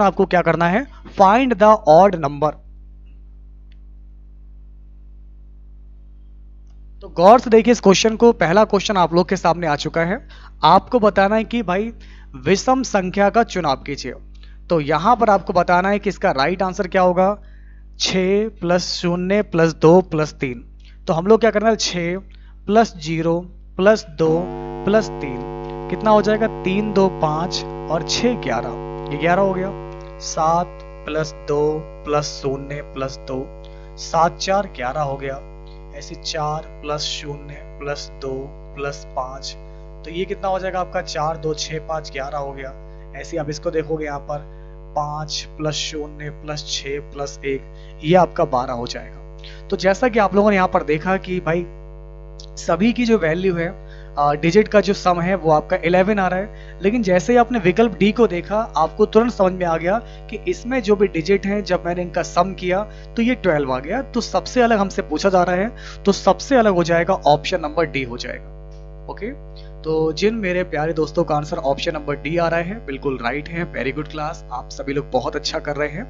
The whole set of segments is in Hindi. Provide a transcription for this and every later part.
आपको क्या करना है, फाइंड द ऑड नंबर। तो गौर से देखिए इस क्वेश्चन को, पहला क्वेश्चन आप लोग के सामने आ चुका है। आपको बताना है कि भाई विषम संख्या का चुनाव कीजिए। तो यहां पर आपको बताना है कि इसका राइट आंसर क्या होगा, 6 प्लस 0 प्लस 2 प्लस 3। तो हम लोग क्या करना है, 6 प्लस 0 प्लस 2 प्लस 3 कितना हो जाएगा, 3 2 5 और 6 11, ये 11 हो गया। 7 प्लस 2 प्लस 0 प्लस 2, 7 4 11 हो गया। ऐसे 4 प्लस 0 प्लस 2 प्लस 5, तो ये कितना हो जाएगा आपका, 4 2 6 5 11 हो गया। ऐसे आप इसको देखोगे यहाँ पर 5 प्लस 0 प्लस 6 प्लस 1, ये आपका 12 हो जाएगा। तो जैसा कि आप लोगों ने यहाँ पर देखा कि भाई सभी की जो वैल्यू है, डिजिट का जो सम है वो आपका 11 आ रहा है। लेकिन जैसे ही आपने विकल्प डी को देखा, आपको तुरंत समझ में आ गया कि इसमें जो भी डिजिट हैं, जब मैंने इनका सम किया तो ये 12 आ गया। तो सबसे अलग हमसे पूछा जा रहा है, तो सबसे अलग हो जाएगा ऑप्शन नंबर डी हो जाएगा। ओके, तो जिन मेरे प्यारे दोस्तों का आंसर ऑप्शन नंबर डी आ रहा है, बिल्कुल राइट है। वेरी गुड क्लास, आप सभी लोग बहुत अच्छा कर रहे हैं।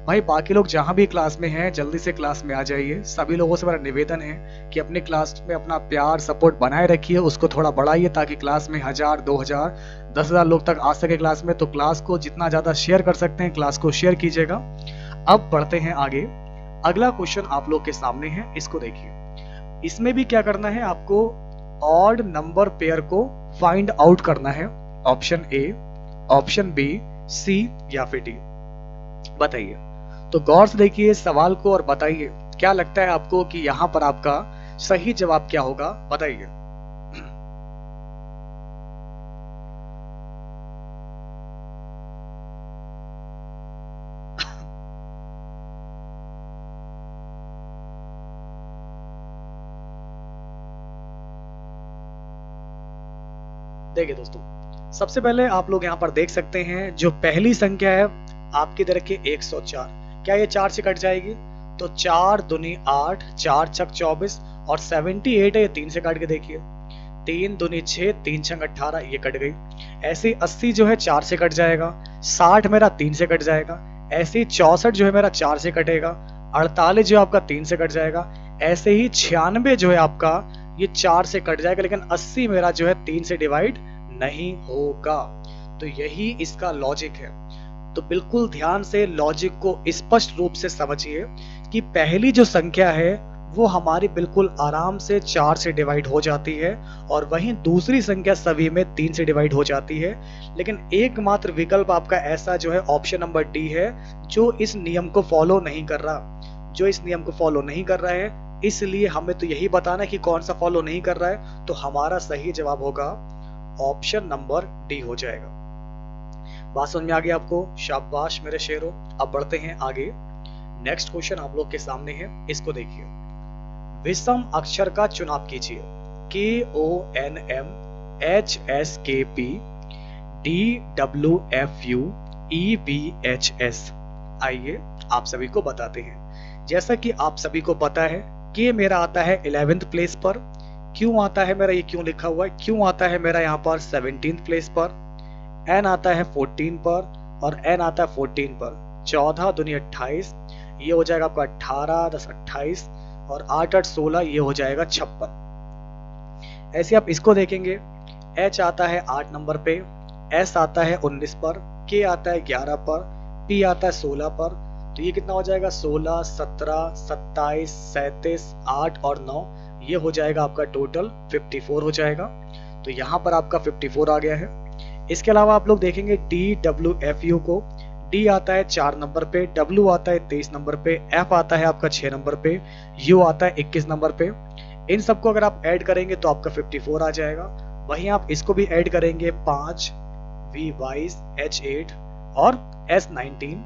भाई बाकी लोग जहां भी क्लास में हैं, जल्दी से क्लास में आ जाइए। सभी लोगों से मेरा निवेदन है कि अपने क्लास में अपना प्यार सपोर्ट बनाए रखिए, उसको थोड़ा बढ़ाइए ताकि क्लास में 1000 2000 10,000 लोग तक आ सके क्लास में। तो क्लास को जितना ज्यादा शेयर कर सकते हैं, क्लास को शेयर कीजिएगा। अब बढ़ते हैं आगे। अगला क्वेश्चन आप लोग के सामने है, इसको देखिए। इसमें भी क्या करना है, आपको ऑड नंबर पेयर को फाइंड आउट करना है। ऑप्शन ए, ऑप्शन बी, सी या फिर डी, बताइए। तो गौर से देखिए सवाल को और बताइए क्या लगता है आपको कि यहां पर आपका सही जवाब क्या होगा, बताइए। देखिए दोस्तों, सबसे पहले आप लोग यहां पर देख सकते हैं जो पहली संख्या है आपकी तरह के 104, क्या ये 4 से कट जाएगी? तो 4 दूनी 8, 4 छक 24 और 78 है, ये 3 से काट के देखिए। 3 दूनी 6, 3 छक 18, ये कट गई। ऐसे 80 जो है 4 से कट जाएगा। 60 मेरा 3 से कट जाएगा। ऐसे 64 जो है मेरा 4 से कटेगा। 48 जो आपका 3 से कट जाएगा। ऐसे ही 96 जो है आपका ये 4 से कट जाएगा, लेकिन 80 मेरा जो है 3 से डिवाइड नहीं होगा। तो यही इसका लॉजिक है। तो बिल्कुल ध्यान से लॉजिक को स्पष्ट रूप से समझिए कि पहली जो संख्या है वो हमारी बिल्कुल आराम से 4 से डिवाइड हो जाती है, और वहीं दूसरी संख्या सभी में 3 से डिवाइड हो जाती है। लेकिन एकमात्र विकल्प आपका ऐसा जो है ऑप्शन नंबर डी है, जो इस नियम को फॉलो नहीं कर रहा, जो इस नियम को फॉलो नहीं कर रहा है। इसलिए हमें तो यही बताना है कि कौन सा फॉलो नहीं कर रहा है। तो हमारा सही जवाब होगा ऑप्शन नंबर डी हो जाएगा। बात समझ में आ गई आपको? शाबाश मेरे शेरों। अब बढ़ते हैं आगे। नेक्स्ट क्वेश्चन आप लोग के सामने है, इसको देखिए। विषम अक्षर का चुनाव कीजिए। KONM HSKP DWFU EVHS। आइए आप सभी को बताते हैं। जैसा कि आप सभी को पता है कि मेरा आता है 11th प्लेस पर। क्यों आता है मेरा, ये क्यों लिखा हुआ है, क्यों आता है मेरा यहाँ पर 17th प्लेस पर। N आता है 14 पर और N आता है 14 पर। 14 दूनी 28, ये हो जाएगा आपका 18 10 28 और 8 8 16, ये हो जाएगा 56। ऐसे आप इसको देखेंगे। H आता है 8 नंबर पे, S आता है 19 पर, K आता है 11 पर, P आता है 16 पर। तो ये कितना हो जाएगा, 16 17 27 37 8 और 9, ये हो जाएगा आपका टोटल 54 हो जाएगा। तो यहाँ पर आपका 54 आ गया है। इसके अलावा आप लोग देखेंगे DWFU को। D आता है 4 नंबर पे, W आता है 23 नंबर पे, F आता है आपका 6 नंबर पे, U आता है 21 नंबर पे। इन सबको अगर आप ऐड करेंगे तो आपका 54 आ जाएगा। वहीं आप इसको भी ऐड करेंगे 5 V22 H8 और S19,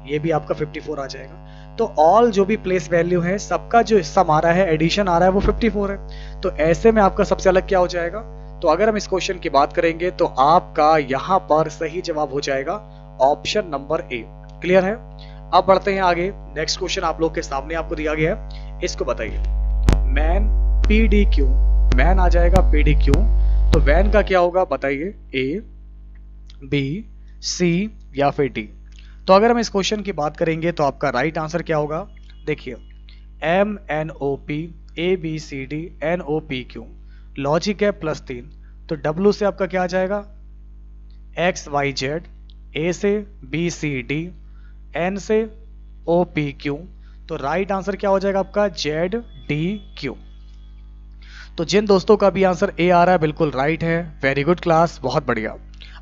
ये भी आपका 54 आ जाएगा। तो ऑल जो भी प्लेस वैल्यू है सबका जो सम आ रहा है, एडिशन आ रहा है, वो 54 है। तो ऐसे में आपका सबसे अलग क्या हो जाएगा? तो अगर हम इस क्वेश्चन की बात करेंगे तो आपका यहाँ पर सही जवाब हो जाएगा ऑप्शन नंबर ए। क्लियर है? अब बढ़ते हैं आगे। नेक्स्ट क्वेश्चन आप लोग के सामने आपको दिया गया है, इसको बताइए। मैन PDQ, मैन आ जाएगा PDQ, तो वैन का क्या होगा बताइए, A B C या फिर D। तो अगर हम इस क्वेश्चन की बात करेंगे तो आपका राइट आंसर क्या होगा, देखिए MNOP ABCD NOPQ, लॉजिक है +3, तो W से आपका क्या आ जाएगा XYZ, A से BCD, N से OPQ, तो राइट आंसर क्या हो जाएगा आपका ZDQ। तो जिन दोस्तों का भी आंसर ए आ रहा है बिल्कुल राइट है, वेरी गुड क्लास, बहुत बढ़िया।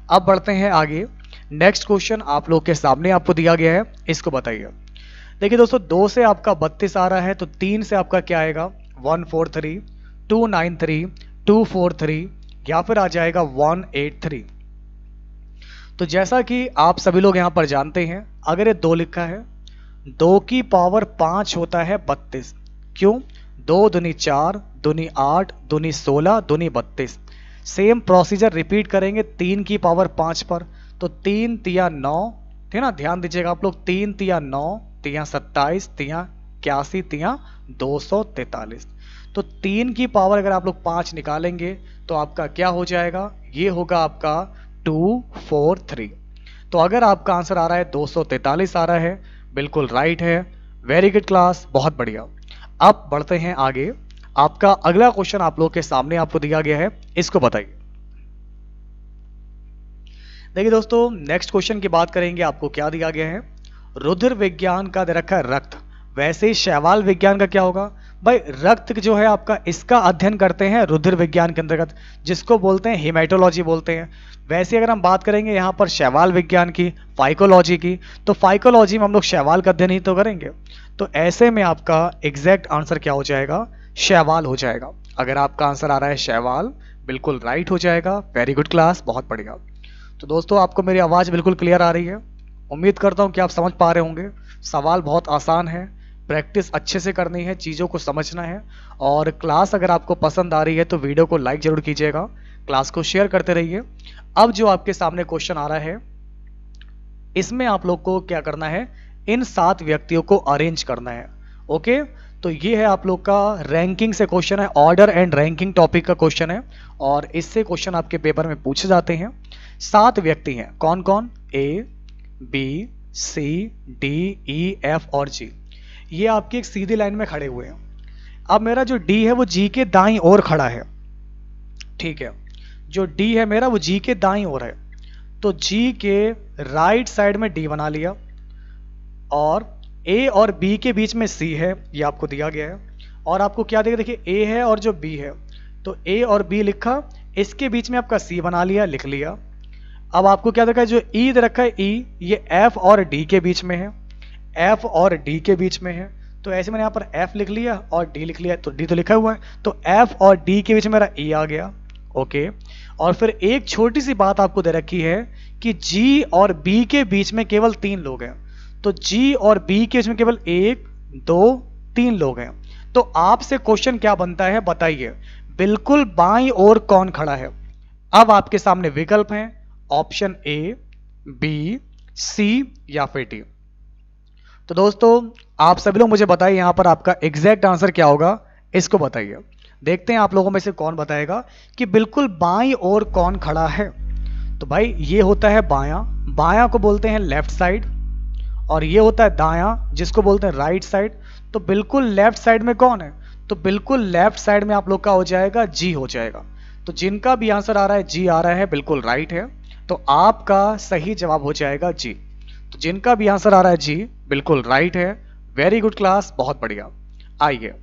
अब बढ़ते हैं आगे। नेक्स्ट क्वेश्चन आप लोग के सामने आपको दिया गया है, इसको बताइए। देखिए दोस्तों 2 से आपका 32 आ रहा है, तो 3 से आपका क्या आएगा 143, 293, 243 या फिर आ जाएगा 183। तो जैसा कि आप सभी लोग यहां पर जानते हैं, अगर ये 2 लिखा है 2 की पावर 5 होता है 32, क्यों 2 दूनी 4, दूनी 8, दूनी 16, दूनी 32। सेम प्रोसीजर रिपीट करेंगे 3 की पावर 5 पर, तो 3 तिया 9, ठीक है ना, ध्यान दीजिएगा आप लोग, 3 तिया 9, तिया 27, तिया 81, तिया 243। तो 3 की पावर अगर आप लोग 5 निकालेंगे तो आपका क्या हो जाएगा, ये होगा आपका 243। तो अगर आपका आंसर आ रहा है 243 आ रहा है, बिल्कुल राइट है, वेरी गुड क्लास, बहुत बढ़िया। अब बढ़ते हैं आगे। आपका अगला क्वेश्चन आप लोग के सामने आपको दिया गया है, इसको बताइए। देखिए दोस्तों नेक्स्ट क्वेश्चन की बात करेंगे, आपको क्या दिया गया है, रुधिर विज्ञान का दे रखा है रक्त, वैसे ही शैवाल विज्ञान का क्या होगा भाई, रक्त जो है आपका इसका अध्ययन करते हैं रुधिर विज्ञान के अंतर्गत, जिसको बोलते हैं हेमेटोलॉजी बोलते हैं। वैसे अगर हम बात करेंगे यहाँ पर शैवाल विज्ञान की, फाइकोलॉजी की, तो फाइकोलॉजी में हम लोग शैवाल का अध्ययन ही तो करेंगे। तो ऐसे में आपका एग्जैक्ट आंसर क्या हो जाएगा, शैवाल हो जाएगा। अगर आपका आंसर आ रहा है शैवाल, बिल्कुल राइट हो जाएगा, वेरी गुड क्लास, बहुत बढ़िया। तो दोस्तों आपको मेरी आवाज़ बिल्कुल क्लियर आ रही है, उम्मीद करता हूँ कि आप समझ पा रहे होंगे। सवाल बहुत आसान है, प्रैक्टिस अच्छे से करनी है, चीज़ों को समझना है। और क्लास अगर आपको पसंद आ रही है तो वीडियो को लाइक जरूर कीजिएगा, क्लास को शेयर करते रहिए। अब जो आपके सामने क्वेश्चन आ रहा है, इसमें आप लोग को क्या करना है, इन 7 व्यक्तियों को अरेंज करना है। ओके, तो ये है आप लोग का रैंकिंग से क्वेश्चन है, ऑर्डर एंड रैंकिंग टॉपिक का क्वेश्चन है, और इससे क्वेश्चन आपके पेपर में पूछे जाते हैं। 7 व्यक्ति हैं, कौन कौन, A, B, C, D, E, F और G। ये आपकी एक सीधी लाइन में खड़े हुए हैं। अब मेरा जो D है वो G के दाईं ओर खड़ा है, ठीक है, जो D है मेरा वो G के दाईं ओर है, तो G के राइट साइड में D बना लिया, और A और B के बीच में C है, ये आपको दिया गया है। और आपको क्या देगा, देखिए A है और जो B है, तो A और B लिखा, इसके बीच में आपका C बना लिया, लिख लिया। अब आपको क्या देखा है, जो E दे रखा है E, ये F और D के बीच में है, F और D के बीच में है, तो ऐसे मैंने यहाँ पर F लिख लिया और D लिख लिया, तो D तो लिखा हुआ है, तो F और D के बीच में मेरा E आ गया। ओके, और फिर एक छोटी सी बात आपको दे रखी है कि G और B के बीच में केवल 3 लोग हैं, तो G और B के बीच में केवल 1, 2, 3 लोग हैं। तो आपसे क्वेश्चन क्या बनता है बताइए, बिल्कुल बाईं ओर कौन खड़ा है। अब आपके सामने विकल्प हैं, ऑप्शन A, B, C या फिर D। तो दोस्तों आप सभी लोग मुझे बताइए यहां पर आपका एग्जैक्ट आंसर क्या होगा, इसको बताइए। देखते हैं आप लोगों में से कौन बताएगा कि बिल्कुल बाईं ओर कौन खड़ा है। तो भाई ये होता है बायां, बायां को बोलते हैं लेफ्ट साइड, और ये होता है दायां जिसको बोलते हैं राइट साइड। तो बिल्कुल लेफ्ट साइड में कौन है, तो बिल्कुल लेफ्ट साइड में आप लोग का हो जाएगा G हो जाएगा। तो जिनका भी आंसर आ रहा है G आ रहा है, बिल्कुल राइट है, तो आपका सही जवाब हो जाएगा G। तो जिनका भी आंसर आ रहा है G, बिल्कुल राइट है, वेरी गुड क्लास, बहुत बढ़िया। आइए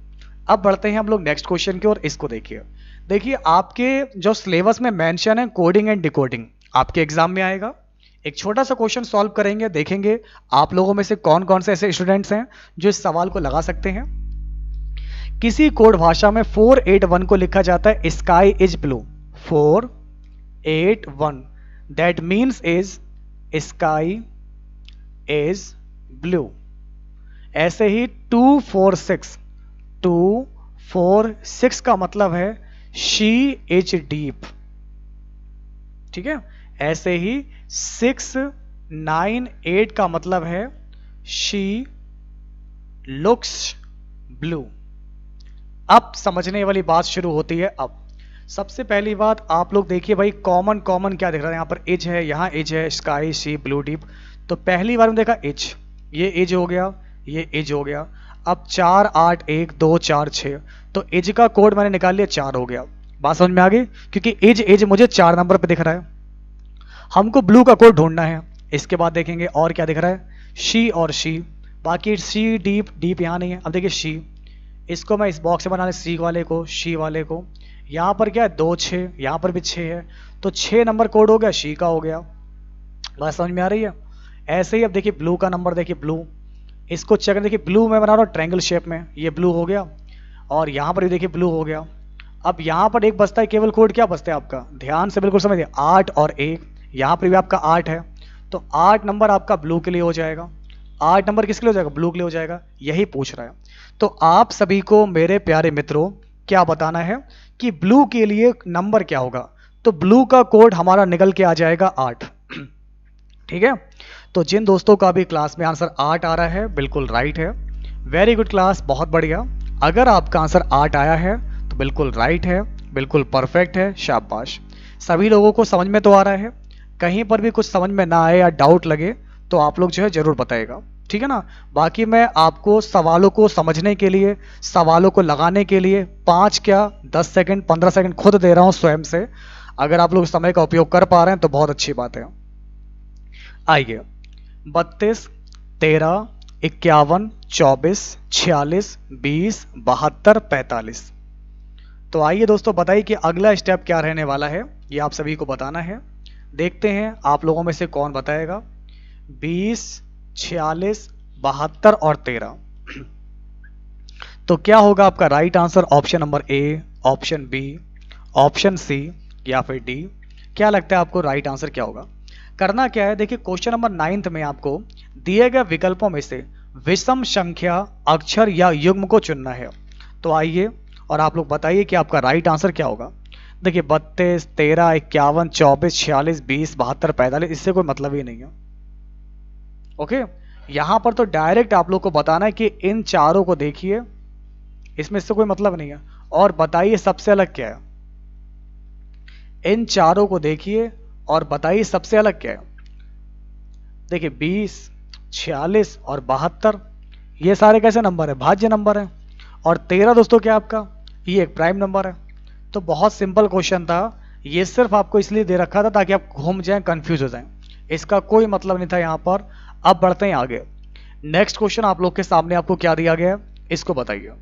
अब बढ़ते हैं हम लोग नेक्स्ट क्वेश्चन की ओर, इसको देखिए। देखिए आपके जो सिलेबस में मेंशन है कोडिंग एंड डिकोडिंग, आपके एग्जाम में आएगा। एक छोटा सा क्वेश्चन सॉल्व करेंगे, देखेंगे आप लोगों में से कौन कौन से ऐसे स्टूडेंट्स हैं जो इस सवाल को लगा सकते हैं। किसी कोड भाषा में 481 को लिखा जाता है sky is blue, 481 that means is sky is blue. ऐसे ही 246 का मतलब है शी इज डीप, ठीक है। ऐसे ही 698 का मतलब है शी लुक्स ब्लू। अब समझने वाली बात शुरू होती है। अब सबसे पहली बात आप लोग देखिए भाई, कॉमन क्या दिख रहा है, यहां पर इज है, यहां इज है, स्काई, शी, ब्लू, डीप। तो पहली बार में देखा एज, ये एज हो गया, ये एज हो गया। अब 4 8 1 2 4 6, तो एज का कोड मैंने निकाल लिया, 4 हो गया। बात समझ में आ गई, क्योंकि एज मुझे 4 नंबर पे दिख रहा है। हमको ब्लू का कोड ढूंढना है। इसके बाद देखेंगे और क्या दिख रहा है, शी और शी, बाकी सी डीप डीप यहाँ नहीं है। अब देखिए शी, इसको मैं इस बॉक्स से बना ले, सी वाले को, शी वाले को। यहाँ पर क्या है 2 6, यहाँ पर भी 6 है, तो 6 नंबर कोड हो गया, शी का हो गया। बात समझ में आ रही है। ऐसे ही अब देखिए ब्लू का नंबर, देखिए ब्लू, इसको चेक देखिए, ब्लू मैं बना रहा हूँ ट्रायंगल शेप में, ये ब्लू हो गया, और यहाँ पर भी देखिए ब्लू हो गया। अब यहाँ पर एक बचता है केवल कोड, क्या बचता है आपका, ध्यान से बिल्कुल समझिए, 8 और 1, यहाँ पर भी आपका 8 है, तो 8 नंबर आपका ब्लू के लिए हो जाएगा। 8 नंबर किसके लिए हो जाएगा, ब्लू के लिए हो जाएगा, यही पूछ रहा है। तो आप सभी को मेरे प्यारे मित्रों क्या बताना है कि ब्लू के लिए नंबर क्या होगा, तो ब्लू का कोड हमारा निकल के आ जाएगा 8। ठीक है, तो जिन दोस्तों का भी क्लास में आंसर 8 आ रहा है, बिल्कुल राइट है, वेरी गुड क्लास, बहुत बढ़िया। अगर आपका आंसर 8 आया है तो बिल्कुल राइट है, बिल्कुल परफेक्ट है, शाबाश। सभी लोगों को समझ में तो आ रहा है, कहीं पर भी कुछ समझ में ना आए या डाउट लगे तो आप लोग जो है जरूर बताएगा, ठीक है ना। बाकी मैं आपको सवालों को समझने के लिए, सवालों को लगाने के लिए 5 क्या 10 सेकंड 15 सेकंड खुद दे रहा हूं स्वयं से। अगर आप लोग समय का उपयोग कर पा रहे हैं तो बहुत अच्छी बात है। आइए, 32 13 51 24 46 20 72 45। तो आइए दोस्तों बताइए कि अगला स्टेप क्या रहने वाला है, ये आप सभी को बताना है। देखते हैं आप लोगों में से कौन बताएगा। 20 46 72 और 13, तो क्या होगा आपका right answer, option number A, option B, option C या फिर डी। क्या लगता है आपको राइट आंसर क्या होगा। करना क्या है, देखिए क्वेश्चन नंबर 9 में आपको दिए गए विकल्पों में से विषम संख्या, अक्षर या युग्म को चुनना है। तो आइए और आप लोग बताइए कि आपका राइट आंसर क्या होगा। देखिए 32 13 51 24 46 20 72 45, इससे कोई मतलब ही नहीं है। ओके, यहां पर तो डायरेक्ट आप लोग को बताना है कि इन चारों को देखिए, इसमें इससे कोई मतलब नहीं है, और बताइए सबसे अलग क्या है। इन चारों को देखिए और बताइए सबसे अलग क्या है। देखिए 20 46 और 72, ये सारे कैसे नंबर है, भाज्य नंबर है। और 13 दोस्तों क्या आपका, ये एक प्राइम नंबर है। तो बहुत सिंपल क्वेश्चन था, ये सिर्फ आपको इसलिए दे रखा था ताकि आप घूम जाएं, कंफ्यूज हो जाएं, इसका कोई मतलब नहीं था यहाँ पर। अब बढ़ते हैं आगे। नेक्स्ट क्वेश्चन आप लोग के सामने आपको क्या दिया गया है, इसको बताइए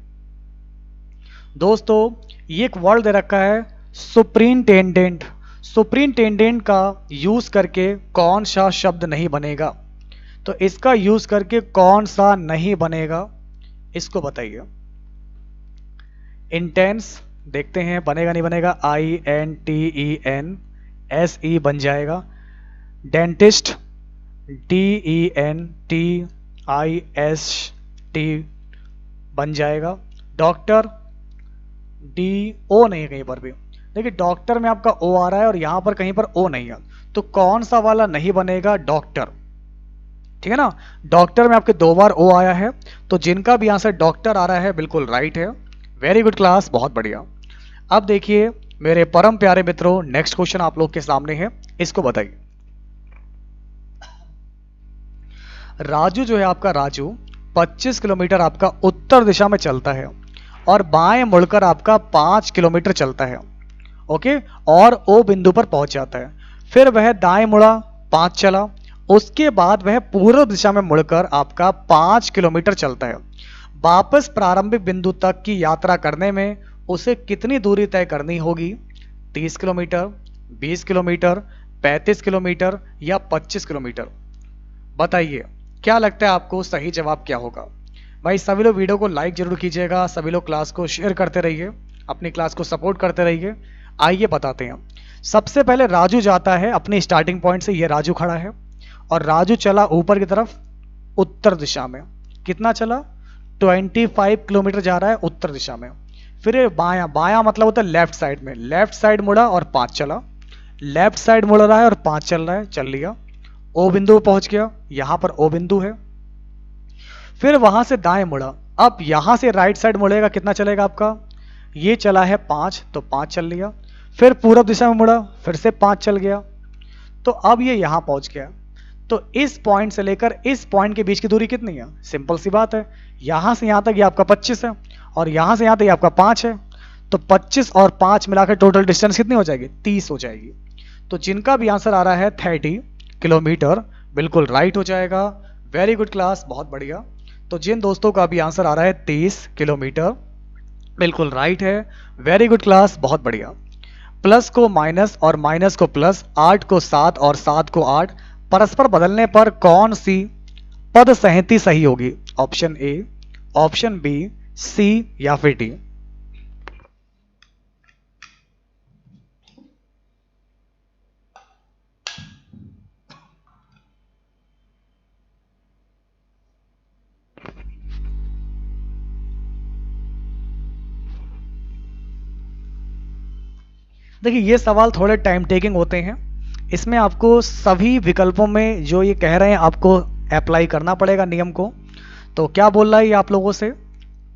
दोस्तों। ये एक वर्ड दे रखा है सुपरिंटेंडेंट। सुपरिंटेंडेंट का यूज करके कौन सा शब्द नहीं बनेगा, तो इसका यूज करके कौन सा नहीं बनेगा, इसको बताइए। इंटेंस देखते हैं बनेगा नहीं बनेगा, INTENSE बन जाएगा। डेंटिस्ट DENTIST बन जाएगा। डॉक्टर DO नहीं है कहीं पर भी, देखिए डॉक्टर में आपका O आ रहा है और यहां पर कहीं पर O नहीं है, तो कौन सा वाला नहीं बनेगा, डॉक्टर, ठीक है ना। डॉक्टर में आपके 2 बार O आया है, तो जिनका भी आंसर डॉक्टर आ रहा है बिल्कुल राइट है, वेरी गुड क्लास, बहुत बढ़िया। अब देखिए मेरे परम प्यारे मित्रों, नेक्स्ट क्वेश्चन आप लोग के सामने है, इसको बताइए। राजू जो है आपका, राजू 25 किलोमीटर आपका उत्तर दिशा में चलता है और बाएं मुड़कर आपका 5 किलोमीटर चलता है, ओके, और ओ बिंदु पर पहुंच जाता है। फिर वह दाएं मुड़ा, 5 चला, उसके बाद वह पूर्व दिशा में मुड़कर आपका 5 किलोमीटर चलता है। वापस प्रारंभिक बिंदु तक की यात्रा करने में उसे कितनी दूरी तय करनी होगी, 30 किलोमीटर, 20 किलोमीटर, 35 किलोमीटर या 25 किलोमीटर। बताइए क्या लगता है आपको सही जवाब क्या होगा। भाई सभी लोग वीडियो को लाइक जरूर कीजिएगा, सभी लोग क्लास को शेयर करते रहिए, अपनी क्लास को सपोर्ट करते रहिए। आइए बताते हैं। सबसे पहले राजू जाता है अपने स्टार्टिंग पॉइंट से, ये राजू खड़ा है और राजू चला ऊपर की तरफ उत्तर दिशा में। कितना चला, 25 किलोमीटर जा रहा है उत्तर दिशा में। फिर बायां, बायां मतलब होता है लेफ्ट साइड में, लेफ्ट साइड मुड़ा और 5 चला, लेफ्ट साइड मुड़ रहा है और 5 चल रहा है, चल लिया, ओ बिंदु पहुंच गया, यहां पर ओ बिंदु है। फिर वहां से दाएं मुड़ा, अब यहां से राइट साइड मुड़ेगा, कितना चलेगा आपका, ये चला है 5, तो 5 चल लिया। फिर पूर्व दिशा में मुड़ा, फिर से 5 चल गया, तो अब ये यहां पहुंच गया। तो इस पॉइंट से लेकर इस पॉइंट के बीच की दूरी कितनी है? सिंपल सी बात है, यहां से यहां तक ये आपका 25 है और यहां से यहां तक ये आपका 5 है। तो 25 और 5 मिलाकर टोटल डिस्टेंस कितनी हो जाएगी? 30 हो जाएगी। तो जिनका भी आंसर आ रहा है 30 किलोमीटर, बिल्कुल राइट हो जाएगा। वेरी गुड क्लास, बहुत बढ़िया। तो जिन दोस्तों का भी आंसर आ रहा है 30 किलोमीटर, बिल्कुल राइट है। वेरी गुड क्लास, बहुत बढ़िया। प्लस को माइनस और माइनस को प्लस, 8 को 7 और 7 को 8 परस्पर बदलने पर कौन सी पद संहति सही होगी? ऑप्शन ए, ऑप्शन बी, सी या फिर डी? देखिए ये सवाल थोड़े टाइम टेकिंग होते हैं, इसमें आपको सभी विकल्पों में जो ये कह रहे हैं आपको अप्लाई करना पड़ेगा नियम को। तो क्या बोल रहा है ये आप लोगों से?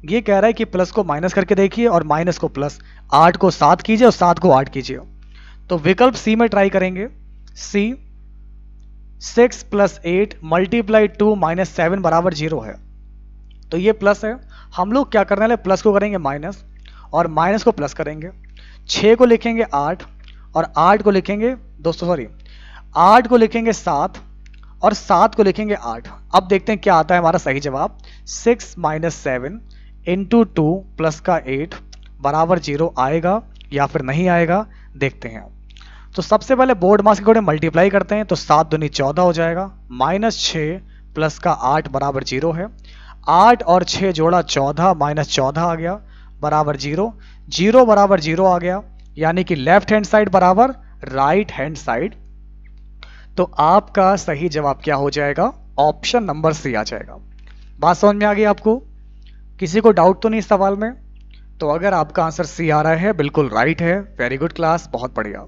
ये कह रहा है कि प्लस को माइनस करके देखिए और माइनस को प्लस, 8 को 7 कीजिए और 7 को 8 कीजिए। तो विकल्प सी में ट्राई करेंगे। सी, 6 + 8 × 2 - 7 = 0 है। तो ये प्लस है, हम लोग क्या करने वाले, प्लस को करेंगे माइनस और माइनस को प्लस करेंगे। 6 को लिखेंगे 8 और 8 को लिखेंगे 8 को लिखेंगे 7 और 7 को लिखेंगे 8। अब देखते हैं क्या आता है हमारा सही जवाब। 6 - 7 × 2 प्लस का 8 बराबर 0 आएगा या फिर नहीं आएगा, देखते हैं। तो सबसे पहले बोर्ड मास के अकॉर्डिंग मल्टीप्लाई करते हैं, तो 7 दूनी 14 हो जाएगा, -6 प्लस का 8 बराबर 0 है। 8 और 6 जोड़ा 14 -14 आ गया बराबर 0, 0 बराबर 0 आ गया, यानी कि लेफ्ट हैंड साइड बराबर राइट हैंड साइड। तो आपका सही जवाब क्या हो जाएगा? ऑप्शन नंबर सी आ जाएगा। बात समझ में आ गई आपको? किसी को डाउट तो नहीं इस सवाल में? तो अगर आपका आंसर सी आ रहा है, बिल्कुल राइट है। वेरी गुड क्लास, बहुत बढ़िया।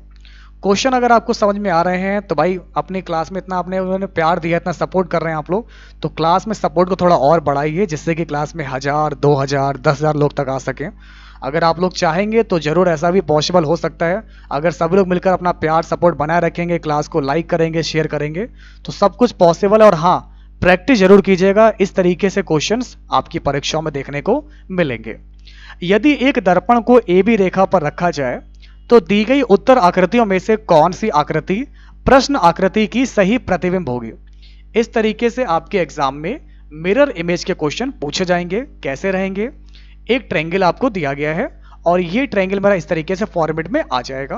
क्वेश्चन अगर आपको समझ में आ रहे हैं तो भाई अपनी क्लास में इतना आपने उन्होंने प्यार दिया, इतना सपोर्ट कर रहे हैं आप लोग, तो क्लास में सपोर्ट को थोड़ा और बढ़ाइए, जिससे कि क्लास में 1000, 2000, 10,000 लोग तक आ सकें। अगर आप लोग चाहेंगे तो जरूर ऐसा भी पॉसिबल हो सकता है। अगर सभी लोग मिलकर अपना प्यार सपोर्ट बनाए रखेंगे, क्लास को लाइक करेंगे, शेयर करेंगे, तो सब कुछ पॉसिबल है। और हाँ, प्रैक्टिस जरूर कीजिएगा, इस तरीके से क्वेश्चंस आपकी परीक्षाओं में देखने को मिलेंगे। यदि एक दर्पण को ए बी रेखा पर रखा जाए तो दी गई उत्तर आकृतियों में से कौन सी आकृति प्रश्न आकृति की सही प्रतिबिंब होगी? इस तरीके से आपके एग्जाम में मिरर इमेज के क्वेश्चन पूछे जाएंगे। कैसे रहेंगे? एक ट्रायंगल आपको दिया गया है और ये ट्रायंगल मेरा इस तरीके से फॉर्मेट में आ जाएगा।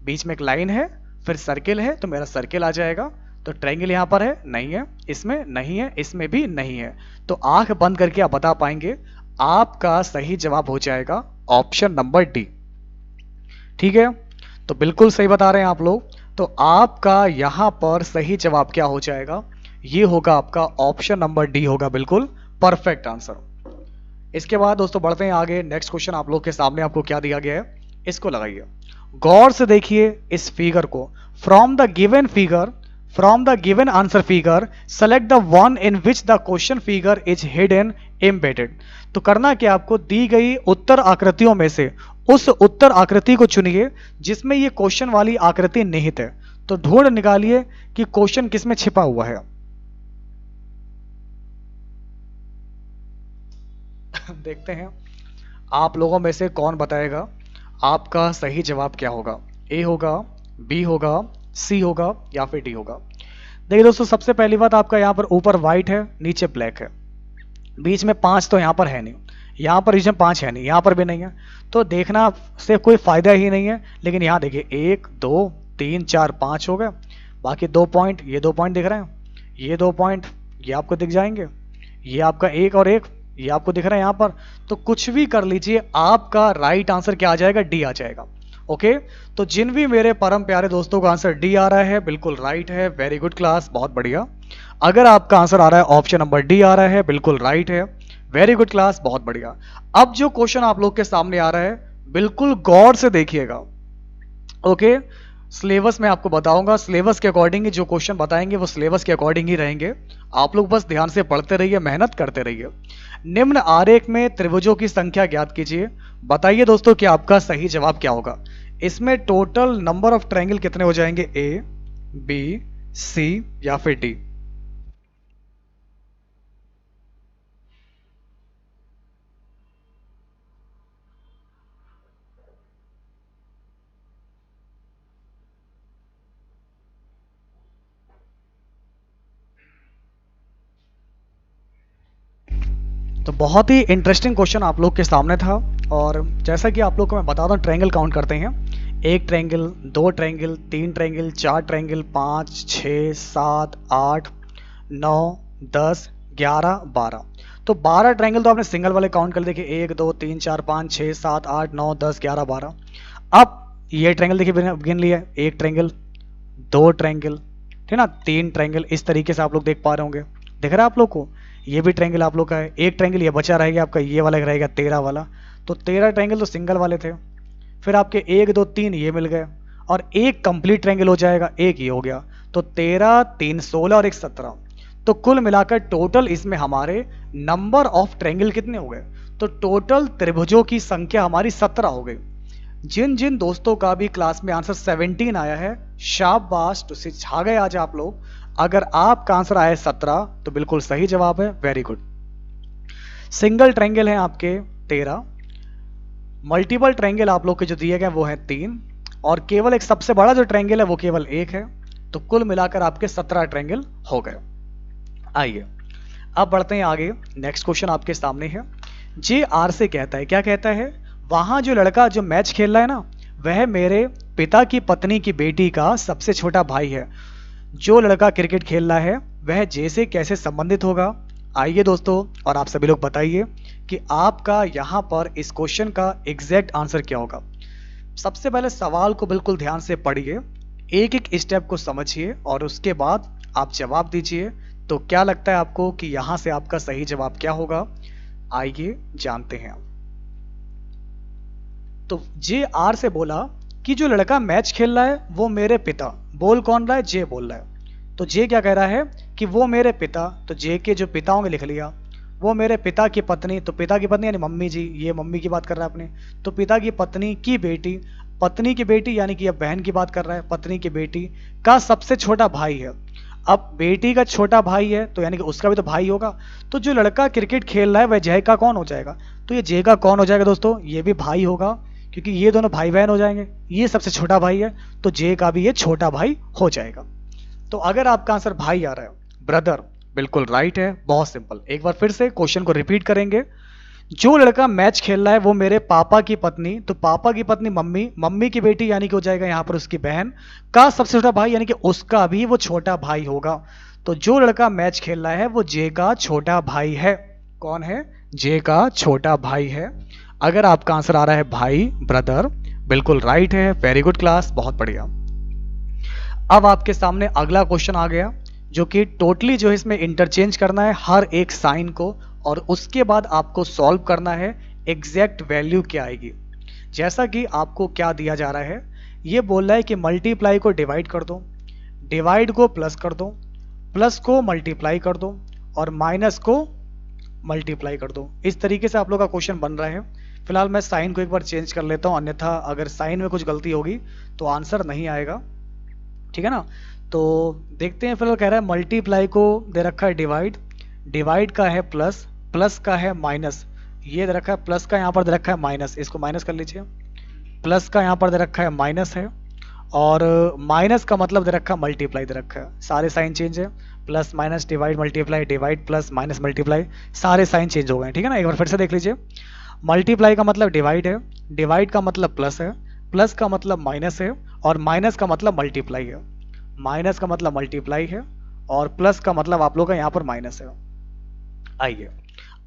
बीच में एक लाइन है, फिर सर्किल है, तो मेरा सर्किल आ जाएगा। तो ट्रायंगल यहां पर है, नहीं है, इसमें नहीं है, इसमें भी नहीं है। तो आंख बंद करके आप बता पाएंगे। आपका सही जवाब हो जाएगा ऑप्शन नंबर डी। ठीक है, तो बिल्कुल सही बता रहे हैं आप लोग। तो आपका यहां पर सही जवाब क्या हो जाएगा? ये होगा आपका ऑप्शन नंबर डी होगा, बिल्कुल परफेक्ट आंसर। इसके बाद दोस्तों बढ़ते हैं आगे। नेक्स्ट क्वेश्चन आप लोग के सामने आपको क्या दिया गया है, इसको लगाइए, गौर से देखिए इस फिगर को। From the given answer figure select the one in which the question figure is hidden embedded. तो करना क्या, आपको दी गई उत्तर आकृतियों में से उस उत्तर आकृति को चुनिए जिसमें ये क्वेश्चन वाली आकृति निहित है। तो ढूंढ निकालिए कि क्वेश्चन किसमें छिपा हुआ है। देखते हैं आप लोगों में से कौन बताएगा आपका सही जवाब क्या होगा। ए होगा, बी होगा, सी होगा या फिर डी होगा। देखिए दोस्तों, सबसे पहली बात, आपका यहां पर ऊपर व्हाइट है, नीचे ब्लैक है, बीच में 5 तो यहां पर है नहीं, यहां पर बीच में 5 है नहीं, यहां पर भी नहीं है, तो देखना से कोई फायदा ही नहीं है। लेकिन यहां देखिए 1 2 3 4 5 हो गए, बाकी 2 पॉइंट, ये 2 पॉइंट दिख रहे हैं, ये 2 पॉइंट ये आपको दिख जाएंगे, ये आपका 1 और 1 ये आपको दिख रहा है यहां पर। तो कुछ भी कर लीजिए, आपका राइट आंसर क्या आ जाएगा? डी आ जाएगा। ओके, तो जिन भी मेरे परम प्यारे दोस्तों का आंसर डी आ रहा है, बिल्कुल राइट है। वेरी गुड क्लास, बहुत बढ़िया। अगर आपका आंसर आ रहा है ऑप्शन नंबर डी आ रहा है, बिल्कुल राइट है। वेरी गुड क्लास, बहुत बढ़िया। अब जो क्वेश्चन आप लोग के सामने आ रहा है, बिल्कुल गौर से देखिएगा। ओके, सिलेबस में आपको बताऊंगा, सिलेबस के अकॉर्डिंग जो क्वेश्चन बताएंगे वो सिलेबस के अकॉर्डिंग ही रहेंगे। आप लोग बस ध्यान से पढ़ते रहिए, मेहनत करते रहिए। निम्न आरेख में त्रिभुजों की संख्या ज्ञात कीजिए। बताइए दोस्तों कि आपका सही जवाब क्या होगा। इसमें टोटल नंबर ऑफ ट्रायंगल कितने हो जाएंगे? ए, बी, सी या फिर डी? तो बहुत ही इंटरेस्टिंग क्वेश्चन आप लोग के सामने था। और जैसा कि आप लोग को मैं बताता हूँ, ट्रायंगल काउंट करते हैं। एक ट्रायंगल, दो ट्रायंगल, तीन ट्रायंगल, चार ट्रायंगल, 5, 6, 7, 8, 9, 10, 11, 12। तो 12 ट्रायंगल तो आपने सिंगल वाले काउंट कर देखिए, 1, 2, 3, 4, 5, 6, 7, 8, 9, 10, 11, 12। अब ये ट्रायंगल देखिए गिन लिया, एक ट्रायंगल, दो ट्रायंगल, ठीक है ना, तीन ट्रायंगल, इस तरीके से आप लोग देख पा रहे होंगे। दिख रहा है आप लोग को? ये भी ट्रायंगल आप लोग का है। एक ट्रायंगल ये बचा रहेगा आपका, ये वाला रहेगा 13 वाला। तो 13 ट्रायंगल तो सिंगल वाले थे। फिर आपके 1, 2, 3 ये मिल गए, और एक कंप्लीट ट्रायंगल हो जाएगा, एक ये हो गया। तो 13, 3, 16 और एक 17। तो कुल मिलाकर टोटल इसमें हमारे नंबर ऑफ ट्रायंगल कितने हो गए? तो टोटल त्रिभुजों की संख्या हमारी 17 हो गई। जिन जिन दोस्तों का भी क्लास में आंसर 17 आया है, शाबाश, तो छा गए आज आप लोग। अगर आपका आंसर आया 17 तो बिल्कुल सही जवाब है, वेरी गुड। सिंगल ट्रायंगल है आपके 13, मल्टीपल ट्रायंगल आप लोग के जो दिए गए वो है 3, और केवल एक सबसे बड़ा जो ट्रायंगल है वो केवल एक है। तो कुल मिलाकर आपके 17 ट्रायंगल हो गए। आइए अब बढ़ते हैं आगे। नेक्स्ट क्वेश्चन आपके सामने है। जे आर से कहता है, क्या कहता है? वहां जो लड़का जो मैच खेल रहा है ना, वह मेरे पिता की पत्नी की बेटी का सबसे छोटा भाई है। जो लड़का क्रिकेट खेल रहा है वह जे से कैसे संबंधित होगा? आइए दोस्तों, और आप सभी लोग बताइए कि आपका यहां पर इस क्वेश्चन का एग्जैक्ट आंसर क्या होगा। सबसे पहले सवाल को बिल्कुल ध्यान से पढ़िए, एक एक स्टेप को समझिए और उसके बाद आप जवाब दीजिए। तो क्या लगता है आपको कि यहां से आपका सही जवाब क्या होगा? आइए जानते हैं। तो जे आर से बोला कि जो लड़का मैच खेल रहा है वो मेरे पिता, बोल कौन रहा है? जे बोल रहा है। तो जे क्या कह रहा है कि वो मेरे पिता, तो जे के जो पिता होंगे लिख लिया, वो मेरे पिता की पत्नी, तो पिता की पत्नी यानी मम्मी जी, ये मम्मी की बात कर रहा है अपने, तो पिता की पत्नी की बेटी, पत्नी की बेटी यानी कि अब बहन की बात कर रहा है, पत्नी की बेटी का सबसे छोटा भाई है। अब बेटी का छोटा भाई है तो यानी कि उसका भी तो भाई होगा। तो जो लड़का क्रिकेट खेल रहा है वह जय का कौन हो जाएगा? तो ये जय का कौन हो जाएगा दोस्तों? ये भी भाई होगा, क्योंकि ये दोनों भाई बहन हो जाएंगे। ये सबसे छोटा भाई है तो जे का भी ये छोटा भाई हो जाएगा। तो अगर आपका आंसर भाई आ रहा है, ब्रदर, बिल्कुल राइट है। बहुत सिंपल, एक बार फिर से क्वेश्चन को रिपीट करेंगे। जो लड़का मैच खेल रहा है वो मेरे पापा की पत्नी, तो पापा की पत्नी मम्मी, मम्मी की बेटी यानी कि हो जाएगा यहां पर उसकी बहन का सबसे छोटा भाई, यानी कि उसका भी वो छोटा भाई होगा। तो जो लड़का मैच खेल रहा है वो जे का छोटा भाई है। कौन है? जे का छोटा भाई है। अगर आपका आंसर आ रहा है भाई, ब्रदर, बिल्कुल राइट है, वेरी गुड क्लास, बहुत बढ़िया। अब आपके सामने अगला क्वेश्चन आ गया, जो कि टोटली जो है इसमें इंटरचेंज करना है हर एक साइन को, और उसके बाद आपको सॉल्व करना है एग्जैक्ट वैल्यू क्या आएगी। जैसा कि आपको क्या दिया जा रहा है, ये बोल रहा है कि मल्टीप्लाई को डिवाइड कर दो, डिवाइड को प्लस कर दो, प्लस को मल्टीप्लाई कर दो, और माइनस को मल्टीप्लाई कर दो। इस तरीके से आप लोग का क्वेश्चन बन रहा है। फिलहाल मैं साइन को एक बार चेंज कर लेता हूं, अन्यथा अगर साइन में कुछ गलती होगी तो आंसर नहीं आएगा, ठीक है ना। तो देखते हैं। फिलहाल कह रहा है मल्टीप्लाई को दे रखा है डिवाइड, डिवाइड का है प्लस, प्लस का है माइनस, ये दे रखा है प्लस का, यहाँ पर दे रखा है माइनस, इसको माइनस कर लीजिए। प्लस का यहाँ पर दे रखा है माइनस है, और माइनस का मतलब दे रखा है मल्टीप्लाई दे रखा है। सारे साइन चेंज है, plus minus divide multiply, divide plus minus multiply, सारे साइन चेंज हो गए, ठीक है ना। एक बार फिर से देख लीजिए। मल्टीप्लाई का मतलब डिवाइड है, डिवाइड का मतलब प्लस है, प्लस का मतलब माइनस है, और माइनस का मतलब मल्टीप्लाई है, माइनस का मतलब मल्टीप्लाई है, और प्लस का मतलब आप लोग का यहाँ पर माइनस है। आइए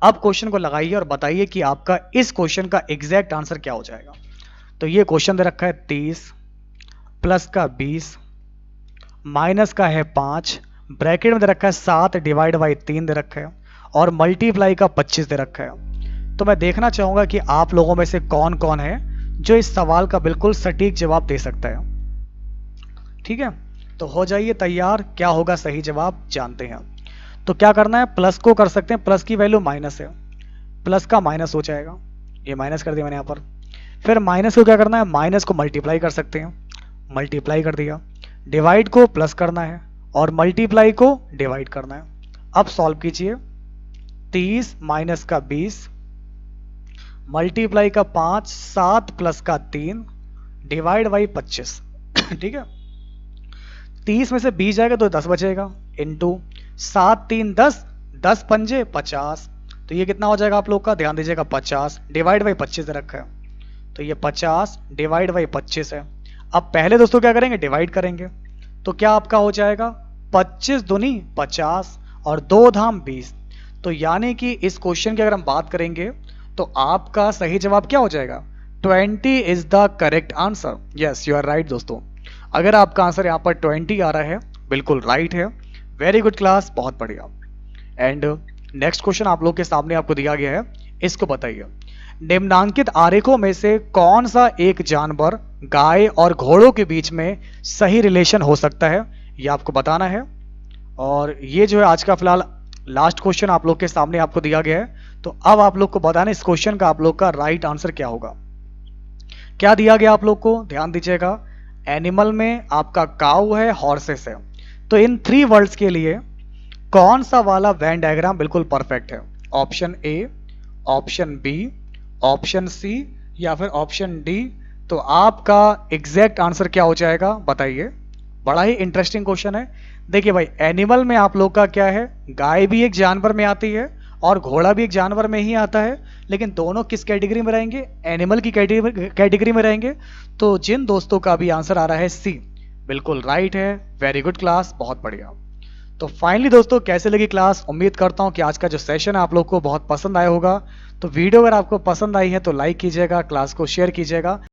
अब क्वेश्चन को लगाइए और बताइए कि आपका इस क्वेश्चन का एग्जैक्ट आंसर क्या हो जाएगा। तो ये क्वेश्चन दे रखा है 30, प्लस का 20, माइनस का है 5, ब्रैकेट में दे रखा है 7 डिवाइड बाई 3 दे रखा है, और मल्टीप्लाई का 25 दे रखा है। तो मैं देखना चाहूंगा कि आप लोगों में से कौन कौन है जो इस सवाल का बिल्कुल सटीक जवाब दे सकता है। ठीक है, तो हो जाइए तैयार, क्या होगा सही जवाब जानते हैं। तो क्या करना है, प्लस को कर सकते हैं, प्लस की वैल्यू माइनस है, प्लस का माइनस हो जाएगा, ये माइनस कर दिया मैंने यहाँ पर। फिर माइनस को क्या करना है, माइनस को मल्टीप्लाई कर सकते हैं, मल्टीप्लाई कर दिया। डिवाइड को प्लस करना है और मल्टीप्लाई को डिवाइड करना है। अब सॉल्व कीजिए, 30 माइनस का 20, मल्टीप्लाई का 5, 7 प्लस का 3 डिवाइड बाई 25। ठीक है, 30 में से 20 जाएगा तो 10 बचेगा, इंटू 7 3 10, 10 पंजे 50, तो ये कितना हो जाएगा आप लोग का, ध्यान दीजिएगा 50 डिवाइड बाई 25 रखा है, तो ये 50 डिवाइड बाई 25 है। अब पहले दोस्तों क्या करेंगे, डिवाइड करेंगे, तो क्या आपका हो जाएगा 25 दूनी 50 और 2 धाम 20। तो यानी कि इस क्वेश्चन की अगर हम बात करेंगे तो आपका सही जवाब क्या हो जाएगा, 20 is the correct answer. Yes you are right दोस्तों, अगर आपका आंसर यहाँ पर 20 आ रहा है, बिल्कुल राइट है। वेरी गुड क्लास, बहुत बढ़िया। एंड नेक्स्ट क्वेश्चन आप लोग के सामने आपको दिया गया है, इसको बताइए, निम्नांकित आरेखों में से कौन सा एक जानवर गाय और घोड़ों के बीच में सही रिलेशन हो सकता है, ये आपको बताना है। और ये जो है आज का फिलहाल लास्ट क्वेश्चन आप लोग के सामने आपको दिया गया है। तो अब आप लोग को बताना इस क्वेश्चन का आप लोग का राइट आंसर क्या होगा। क्या दिया गया आप लोग को, ध्यान दीजिएगा, एनिमल में आपका काऊ है, हॉर्सेस है, तो इन 3 वर्ड्स के लिए कौन सा वाला वेन डायग्राम बिल्कुल परफेक्ट है, option A, option B, option C या फिर ऑप्शन डी। तो आपका एग्जैक्ट आंसर क्या हो जाएगा बताइए। बड़ा ही इंटरेस्टिंग क्वेश्चन है। देखिए भाई, एनिमल में आप लोग का क्या है, गाय भी एक जानवर में आती है और घोड़ा भी एक जानवर में ही आता है, लेकिन दोनों किस कैटेगरी में रहेंगे, एनिमल की कैटेगरी में रहेंगे। तो जिन दोस्तों का भी आंसर आ रहा है सी, बिल्कुल राइट है। वेरी गुड क्लास, बहुत बढ़िया। तो फाइनली दोस्तों कैसे लगी क्लास, उम्मीद करता हूं कि आज का जो सेशन है आप लोग को बहुत पसंद आया होगा। तो वीडियो अगर आपको पसंद आई है तो लाइक कीजिएगा, क्लास को शेयर कीजिएगा।